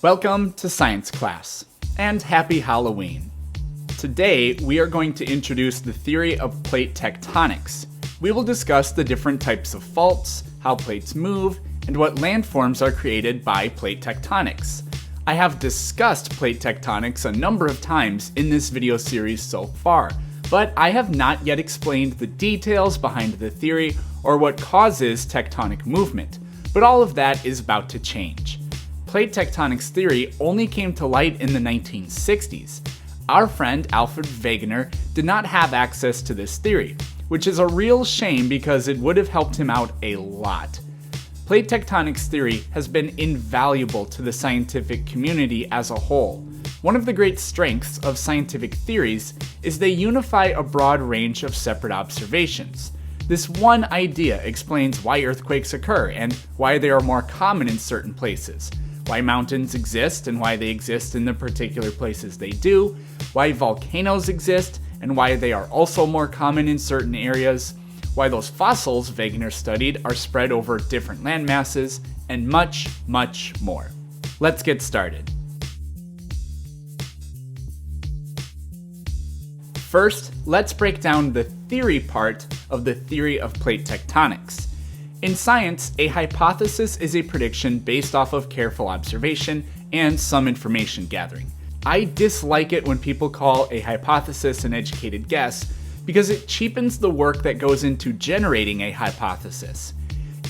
Welcome to science class, and happy Halloween. Today, we are going to introduce the theory of plate tectonics. We will discuss the different types of faults, how plates move, and what landforms are created by plate tectonics. I have discussed plate tectonics a number of times in this video series so far, but I have not yet explained the details behind the theory or what causes tectonic movement, but all of that is about to change. Plate tectonics theory only came to light in the 1960s. Our friend Alfred Wegener did not have access to this theory, which is a real shame because it would have helped him out a lot. Plate tectonics theory has been invaluable to the scientific community as a whole. One of the great strengths of scientific theories is they unify a broad range of separate observations. This one idea explains why earthquakes occur and why they are more common in certain places, why mountains exist and why they exist in the particular places they do, why volcanoes exist and why they are also more common in certain areas, why those fossils Wegener studied are spread over different land masses, and much, much more. Let's get started. First, let's break down the theory part of the theory of plate tectonics. In science, a hypothesis is a prediction based off of careful observation and some information gathering. I dislike it when people call a hypothesis an educated guess because it cheapens the work that goes into generating a hypothesis.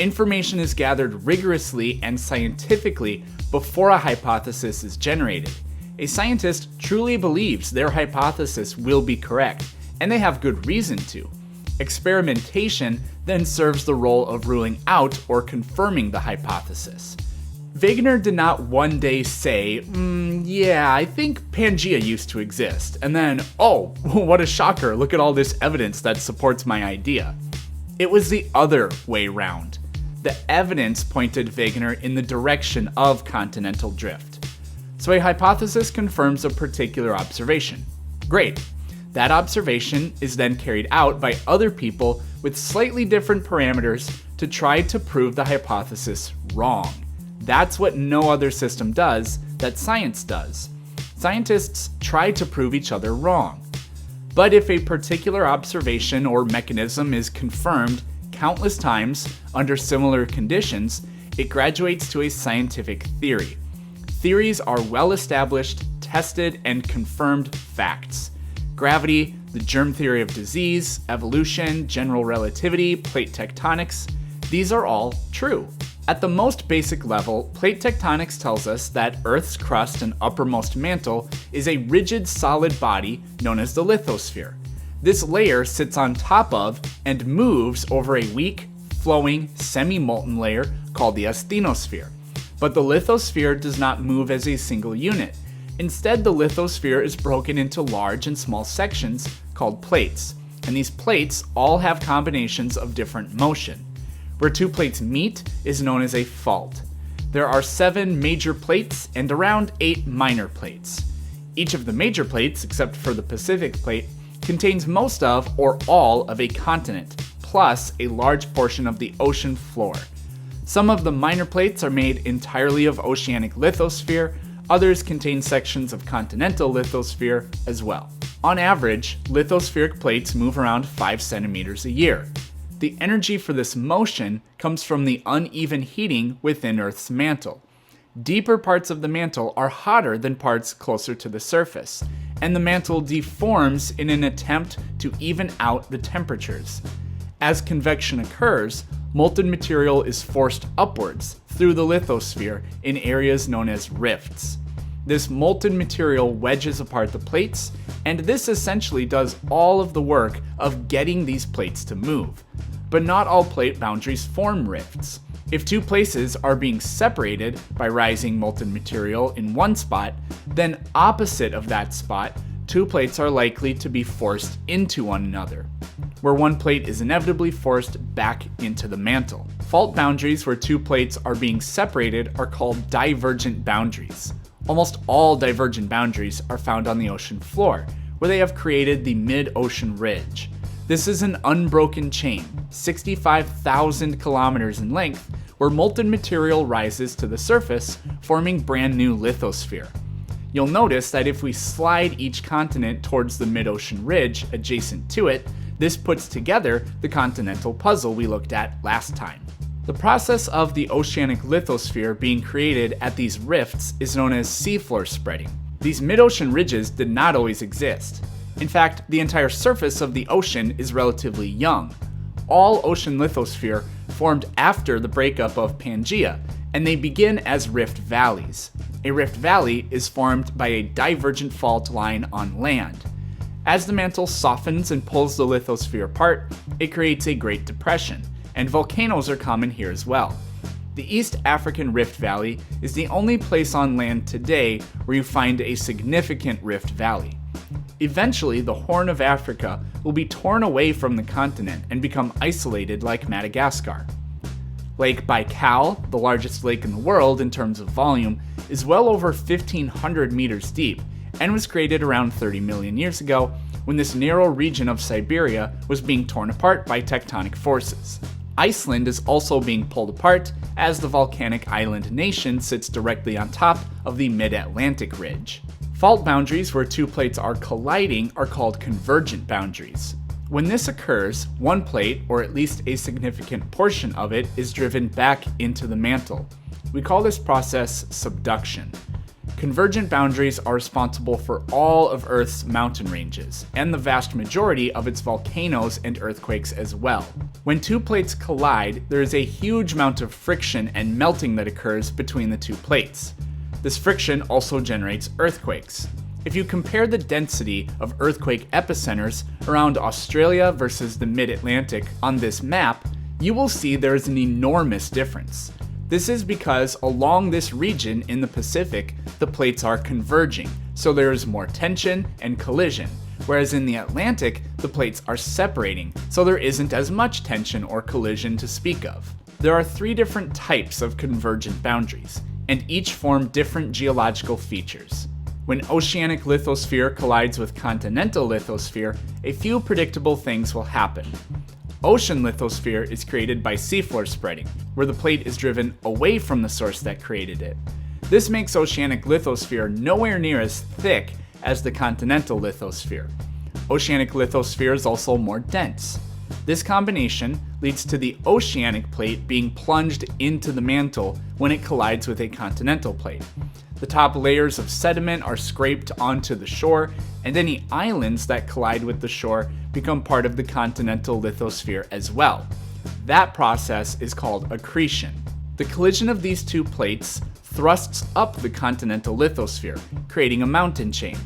Information is gathered rigorously and scientifically before a hypothesis is generated. A scientist truly believes their hypothesis will be correct, and they have good reason to. Experimentation then serves the role of ruling out or confirming the hypothesis. Wegener did not one day say, yeah, I think Pangea used to exist, and then, oh, what a shocker, look at all this evidence that supports my idea. It was the other way round. The evidence pointed Wegener in the direction of continental drift. So a hypothesis confirms a particular observation. Great. That observation is then carried out by other people with slightly different parameters to try to prove the hypothesis wrong. That's what no other system does that science does. Scientists try to prove each other wrong. But if a particular observation or mechanism is confirmed countless times under similar conditions, it graduates to a scientific theory. Theories are well-established, tested, and confirmed facts. Gravity, the germ theory of disease, evolution, general relativity, plate tectonics, these are all true. At the most basic level, plate tectonics tells us that Earth's crust and uppermost mantle is a rigid solid body known as the lithosphere. This layer sits on top of and moves over a weak, flowing, semi-molten layer called the asthenosphere. But the lithosphere does not move as a single unit. Instead, the lithosphere is broken into large and small sections called plates, and these plates all have combinations of different motion. Where two plates meet is known as a fault. There are 7 major plates and around 8 minor plates. Each of the major plates, except for the Pacific plate, contains most of or all of a continent, plus a large portion of the ocean floor. Some of the minor plates are made entirely of oceanic lithosphere. Others contain sections of continental lithosphere as well. On average, lithospheric plates move around 5 centimeters a year. The energy for this motion comes from the uneven heating within Earth's mantle. Deeper parts of the mantle are hotter than parts closer to the surface, and the mantle deforms in an attempt to even out the temperatures. As convection occurs, molten material is forced upwards through the lithosphere in areas known as rifts. This molten material wedges apart the plates, and this essentially does all of the work of getting these plates to move. But not all plate boundaries form rifts. If two places are being separated by rising molten material in one spot, then opposite of that spot, two plates are likely to be forced into one another, where one plate is inevitably forced back into the mantle. Fault boundaries where two plates are being separated are called divergent boundaries. Almost all divergent boundaries are found on the ocean floor, where they have created the mid-ocean ridge. This is an unbroken chain, 65,000 kilometers in length, where molten material rises to the surface, forming brand new lithosphere. You'll notice that if we slide each continent towards the mid-ocean ridge adjacent to it, this puts together the continental puzzle we looked at last time. The process of the oceanic lithosphere being created at these rifts is known as seafloor spreading. These mid-ocean ridges did not always exist. In fact, the entire surface of the ocean is relatively young. All ocean lithosphere formed after the breakup of Pangaea, and they begin as rift valleys. A rift valley is formed by a divergent fault line on land. As the mantle softens and pulls the lithosphere apart, it creates a Great Depression, and volcanoes are common here as well. The East African Rift Valley is the only place on land today where you find a significant rift valley. Eventually, the Horn of Africa will be torn away from the continent and become isolated like Madagascar. Lake Baikal, the largest lake in the world in terms of volume, is well over 1,500 meters deep and was created around 30 million years ago when this narrow region of Siberia was being torn apart by tectonic forces. Iceland is also being pulled apart as the volcanic island nation sits directly on top of the mid-Atlantic ridge. Fault boundaries where two plates are colliding are called convergent boundaries. When this occurs, one plate, or at least a significant portion of it, is driven back into the mantle. We call this process subduction. Convergent boundaries are responsible for all of Earth's mountain ranges, and the vast majority of its volcanoes and earthquakes as well. When two plates collide, there is a huge amount of friction and melting that occurs between the two plates. This friction also generates earthquakes. If you compare the density of earthquake epicenters around Australia versus the mid-Atlantic on this map, you will see there is an enormous difference. This is because along this region in the Pacific, the plates are converging, so there is more tension and collision, whereas in the Atlantic, the plates are separating, so there isn't as much tension or collision to speak of. There are three different types of convergent boundaries, and each form different geological features. When oceanic lithosphere collides with continental lithosphere, a few predictable things will happen. Ocean lithosphere is created by seafloor spreading, where the plate is driven away from the source that created it. This makes oceanic lithosphere nowhere near as thick as the continental lithosphere. Oceanic lithosphere is also more dense. This combination leads to the oceanic plate being plunged into the mantle when it collides with a continental plate. The top layers of sediment are scraped onto the shore, and any islands that collide with the shore become part of the continental lithosphere as well. That process is called accretion. The collision of these two plates thrusts up the continental lithosphere, creating a mountain chain.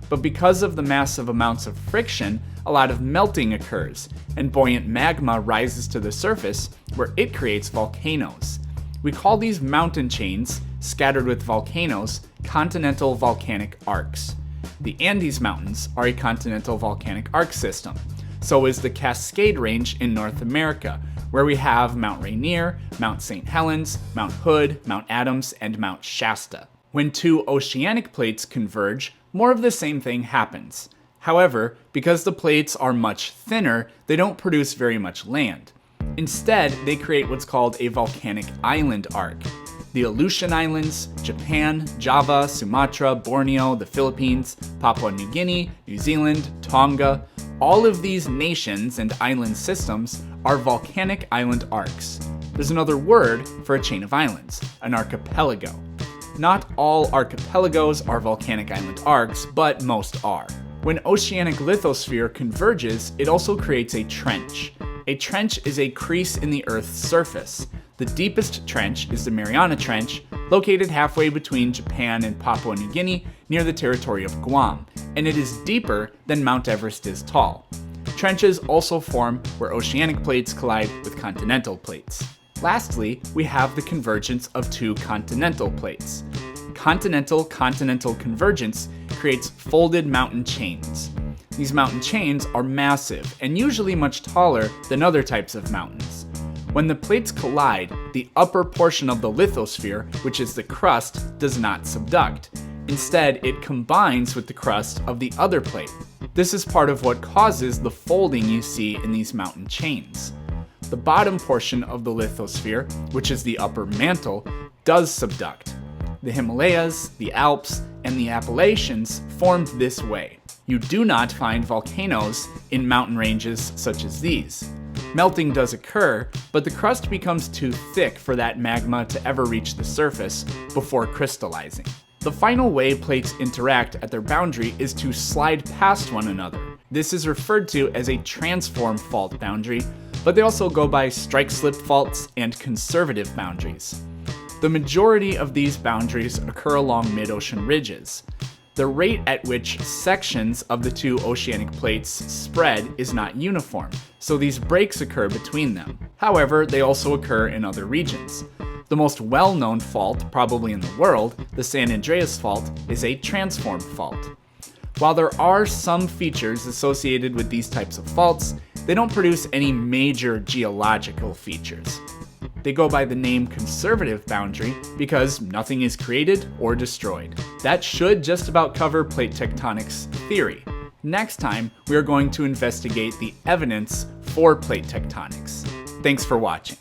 But because of the massive amounts of friction, a lot of melting occurs, and buoyant magma rises to the surface where it creates volcanoes. We call these mountain chains, scattered with volcanoes, continental volcanic arcs. The Andes Mountains are a continental volcanic arc system. So is the Cascade Range in North America, where we have Mount Rainier, Mount St. Helens, Mount Hood, Mount Adams, and Mount Shasta. When two oceanic plates converge, more of the same thing happens. However, because the plates are much thinner, they don't produce very much land. Instead, they create what's called a volcanic island arc. The Aleutian Islands, Japan, Java, Sumatra, Borneo, the Philippines, Papua New Guinea, New Zealand, Tonga, all of these nations and island systems are volcanic island arcs. There's another word for a chain of islands, an archipelago. Not all archipelagos are volcanic island arcs, but most are. When oceanic lithosphere converges, it also creates a trench. A trench is a crease in the Earth's surface. The deepest trench is the Mariana Trench, located halfway between Japan and Papua New Guinea near the territory of Guam, and it is deeper than Mount Everest is tall. Trenches also form where oceanic plates collide with continental plates. Lastly, we have the convergence of two continental plates. Continental-continental convergence creates folded mountain chains. These mountain chains are massive and usually much taller than other types of mountains. When the plates collide, the upper portion of the lithosphere, which is the crust, does not subduct. Instead, it combines with the crust of the other plate. This is part of what causes the folding you see in these mountain chains. The bottom portion of the lithosphere, which is the upper mantle, does subduct. The Himalayas, the Alps, and the Appalachians formed this way. You do not find volcanoes in mountain ranges such as these. Melting does occur, but the crust becomes too thick for that magma to ever reach the surface before crystallizing. The final way plates interact at their boundary is to slide past one another. This is referred to as a transform fault boundary, but they also go by strike-slip faults and conservative boundaries. The majority of these boundaries occur along mid-ocean ridges. The rate at which sections of the two oceanic plates spread is not uniform, so these breaks occur between them. However, they also occur in other regions. The most well-known fault, probably in the world, the San Andreas Fault, is a transform fault. While there are some features associated with these types of faults, they don't produce any major geological features. They go by the name conservative boundary because nothing is created or destroyed. That should just about cover plate tectonics theory. Next time, we are going to investigate the evidence for plate tectonics. Thanks for watching.